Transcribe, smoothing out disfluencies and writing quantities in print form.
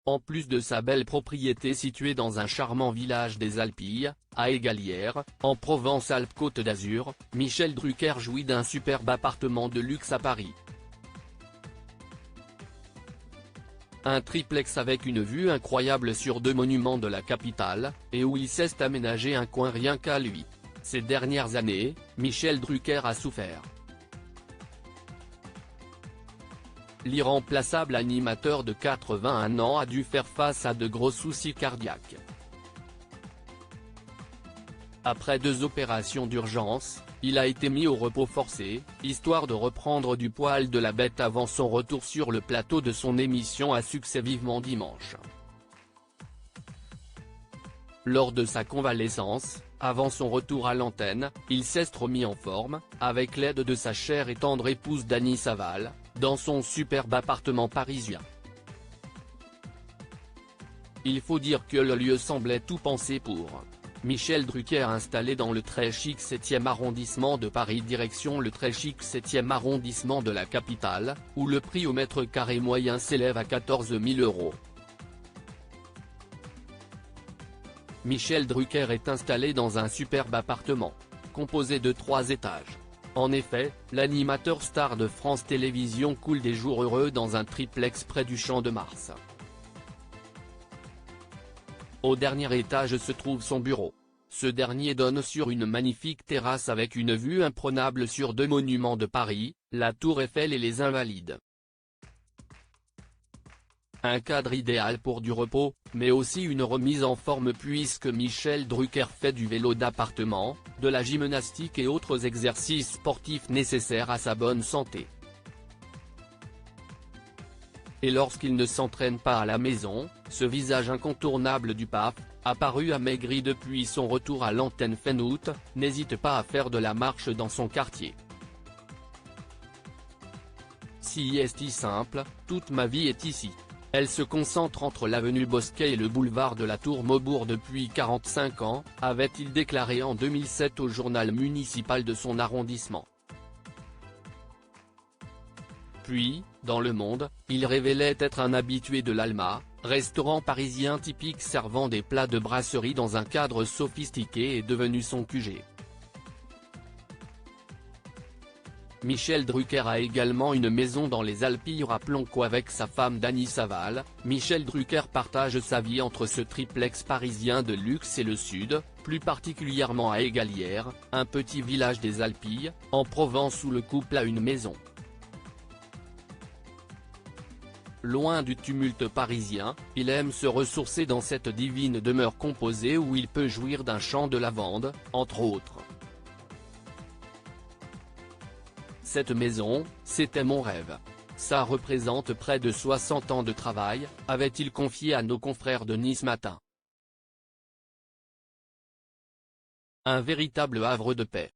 En plus de sa belle propriété située dans un charmant village des Alpilles, à Égalières, en Provence-Alpes-Côte d'Azur, Michel Drucker jouit d'un superbe appartement de luxe à Paris. Un triplex avec une vue incroyable sur 2 monuments de la capitale, et où il s'est aménagé un coin rien qu'à lui. Ces dernières années, Michel Drucker a souffert. L'irremplaçable animateur de 81 ans a dû faire face à de gros soucis cardiaques. Après 2 opérations d'urgence, il a été mis au repos forcé, histoire de reprendre du poil de la bête avant son retour sur le plateau de son émission à succès Vivement Dimanche. Lors de sa convalescence, avant son retour à l'antenne, il s'est remis en forme, avec l'aide de sa chère et tendre épouse Dany Saval, dans son superbe appartement parisien. Il faut dire que le lieu semblait tout pensé pour Michel Drucker, installé dans le très chic 7e arrondissement de Paris direction le très chic 7e arrondissement de la capitale, où le prix au mètre carré moyen s'élève à 14 000 €. Michel Drucker est installé dans un superbe appartement, composé de 3 étages. En effet, l'animateur star de France Télévisions coule des jours heureux dans un triplex près du Champ de Mars. Au dernier étage se trouve son bureau. Ce dernier donne sur une magnifique terrasse avec une vue imprenable sur 2 monuments de Paris, la Tour Eiffel et les Invalides. Un cadre idéal pour du repos, mais aussi une remise en forme puisque Michel Drucker fait du vélo d'appartement, de la gymnastique et autres exercices sportifs nécessaires à sa bonne santé. Et lorsqu'il ne s'entraîne pas à la maison, ce visage incontournable du pape, apparu amaigri depuis son retour à l'antenne fin août, n'hésite pas à faire de la marche dans son quartier. Si est si simple, toute ma vie est ici. Elle se concentre entre l'avenue Bosquet et le boulevard de la Tour Maubourg depuis 45 ans, avait-il déclaré en 2007 au journal municipal de son arrondissement. Puis, dans Le Monde, il révélait être un habitué de l'Alma, restaurant parisien typique servant des plats de brasserie dans un cadre sophistiqué et devenu son QG. Michel Drucker a également une maison dans les Alpilles. Rappelons qu'avec sa femme Dany Saval, Michel Drucker partage sa vie entre ce triplex parisien de luxe et le sud, plus particulièrement à Égalières, un petit village des Alpilles, en Provence où le couple a une maison. Loin du tumulte parisien, il aime se ressourcer dans cette divine demeure composée où il peut jouir d'un champ de lavande, entre autres. Cette maison, c'était mon rêve. Ça représente près de 60 ans de travail, avait-il confié à nos confrères de Nice Matin. Un véritable havre de paix.